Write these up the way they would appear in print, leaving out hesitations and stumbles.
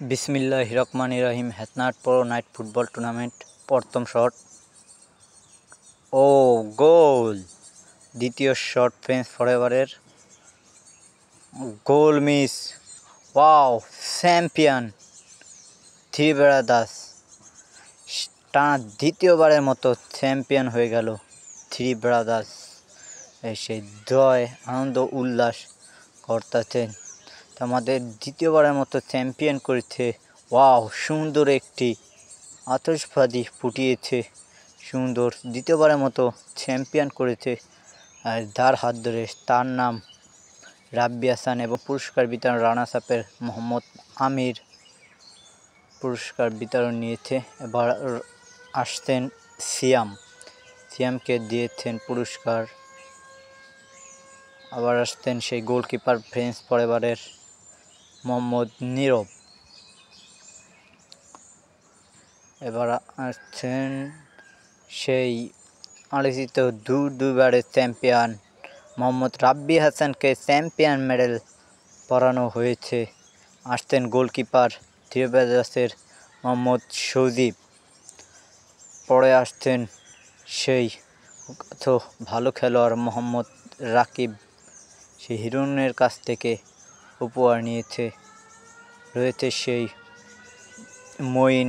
बिस्मिल्लाहिर्रहमानिर्रहीम हेतनाट pro night football tournament प्रथम शट ओ गोल द्वितीय शट फ्रेंच फरएभारेर goal miss wow champion three brothers टाना द्वितीयबारेर मतो चैम्पियन हो गेल थ्री ब्रादार्स সেই জয় आनंद उल्लास करতেছেন আমাদের দ্বিতীয়বারের মতো চ্যাম্পিয়ন করেছে। ওয়াও সুন্দর একটি আতশবাজি ফুটিয়েছে, সুন্দর দ্বিতীয়বারের মতো চ্যাম্পিয়ন করেছে। আর যার হাত ধরে তার নাম রাব্বি হাসান এবং পুরস্কার বিতরণ রানার্স আপের মোহাম্মদ আমির পুরস্কার বিতরণ নিয়েছে। এবার আসছেন সিয়ামকে দিয়েছেন পুরস্কার। আবার আসতেন সেই গোলকিপার ফ্রেঞ্চ ফরএভারের মোহাম্মদ নীরব। এবার আসছেন সেই আলোচিত দুবারের চ্যাম্পিয়ন মোহাম্মদ রাব্বি হাসানকে চ্যাম্পিয়ন মেডেল পরানো হয়েছে। আসতেন গোলকিপার থ্রি ব্রাদার্সের মোহাম্মদ সজীব। পরে আসছেন সেই ভালো খেলোয়াড় মোহাম্মদ রাকিব, সেই হিরনের কাছ থেকে উপহার নিয়েছে। রয়েছে সেই মঈন।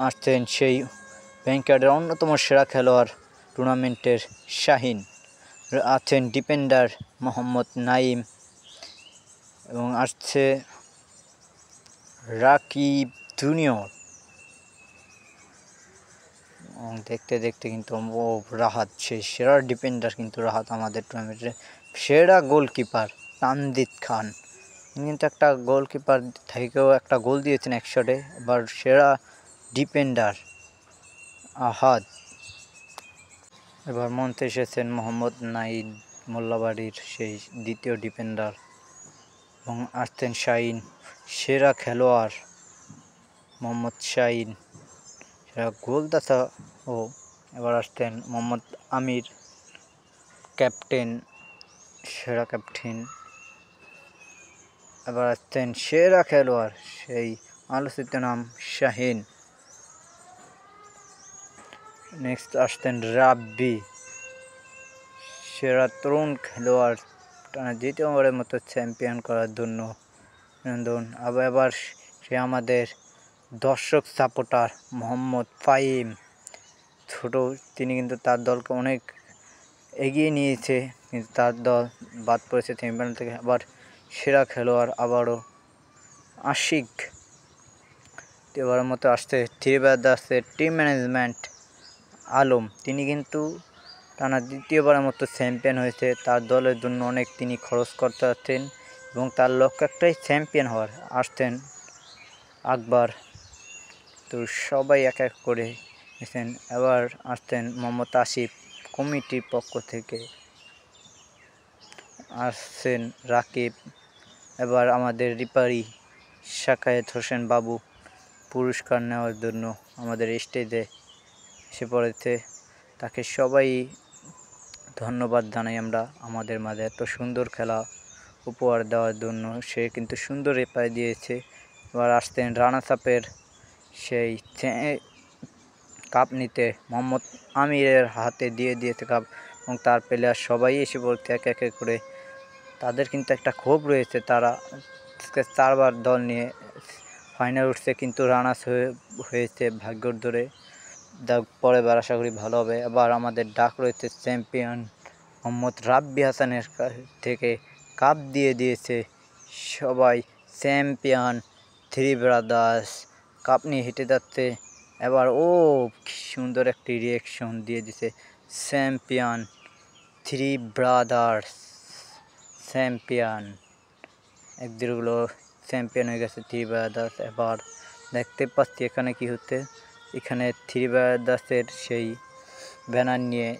আসছেন সেই ব্যাংকার্ডের অন্যতম সেরা খেলোয়াড় টুর্নামেন্টের শাহিন। আছেন ডিফেন্ডার মোহাম্মদ নাইম এবং আসছে রাকিব জুনিয়র। দেখতে দেখতে কিন্তু রাহাত, সেই সেরা ডিফেন্ডার কিন্তু রাহাত আমাদের টুর্নামেন্টের সেরা গোলকিপার তানজিদ খান কিন্তু একটা গোলকিপার থেকেও একটা গোল দিয়েছেন এক শটে। এবার সেরা ডিফেন্ডার আহাদ। এবার মঞ্চে এসেছেন মোহাম্মদ নাইদ মোল্লাবাড়ির সেই দ্বিতীয় ডিফেন্ডার এবং আসছেন শাহিন, সেরা খেলোয়াড় মোহাম্মদ শাহিন, সেরা গোলদাতা। ও এবার আসতেন মোহাম্মদ আমির, ক্যাপ্টেন, সেরা ক্যাপ্টেন। এবার আসতেন সেরা খেলোয়াড় সেই আলোচিত নাম শাহিন। নেক্সট আসতেন রাব্বি, সেরা তরুণ খেলোয়াড়, টানা দ্বিতীয়বারের মতো চ্যাম্পিয়ন করার জন্য অভিনন্দন। এবার সে আমাদের দর্শক সাপোর্টার মোহাম্মদ ফাহিম, ছোট, তিনি কিন্তু তার দলকে অনেক এগিয়ে নিয়েছে, কিন্তু তার দল বাদ পড়েছে সেমিফাইনাল থেকে। আবার সেরা খেলোয়াড় আবারও আশিক। এবারের মতো আসছে থ্রি ব্রাদার্সের টিম ম্যানেজমেন্ট আলম, তিনি কিন্তু টানা দ্বিতীয়বারের মতো চ্যাম্পিয়ন হয়েছে। তার দলের জন্য অনেক তিনি খরচ করতে পারতেন এবং তার লক্ষ্য একটাই চ্যাম্পিয়ন হওয়ার। আসতেন আকবর, তো সবাই এক এক করে এসেছেন। এবার আসতেন মোহাম্মদ আসিফ কমিটির পক্ষ থেকে, আসছেন রাকিব। এবার আমাদের রিপারি শাকায়েত হোসেন বাবু পুরস্কার নেওয়ার জন্য আমাদের স্টেজে এসে পড়েছে। তাকে সবাই ধন্যবাদ জানাই আমরা আমাদের মাঝে এত সুন্দর খেলা উপহার দেওয়ার জন্য। সে কিন্তু সুন্দর রেপাই দিয়েছে। এবার আসতেন রানার্স আপের সেই কাপ নিতে মোহাম্মদ আমিরের হাতে দিয়েছে কাপ এবং তার প্লেয়ার সবাই এসে পড়ছে এক এক করে। তাদের কিন্তু একটা ক্ষোভ রয়েছে, তারা 4বার দল নিয়ে ফাইনাল উঠছে কিন্তু রানার্স হয়েছে ভাগ্যর ধরে। পরের বার আশা করি ভালো হবে। এবার আমাদের ডাক রয়েছে চ্যাম্পিয়ন মোহাম্মদ রাব্বি হাসানের থেকে কাপ দিয়েছে সবাই। চ্যাম্পিয়ন থ্রি ব্রাদার্স কাপ নিয়ে হেঁটে যাচ্ছে। এবার সুন্দর একটি রিয়াকশন দিয়ে দিছে চ্যাম্পিয়ন থ্রি ব্রাদার্স, চ্যাম্পিয়ন একদিনগুলো চ্যাম্পিয়ন হয়ে গেছে থ্রি ব্রাদার্স। এবার দেখতে পাচ্ছি এখানে কি হচ্ছে, এখানে থ্রি ব্রাদার্সের সেই ব্যানার নিয়ে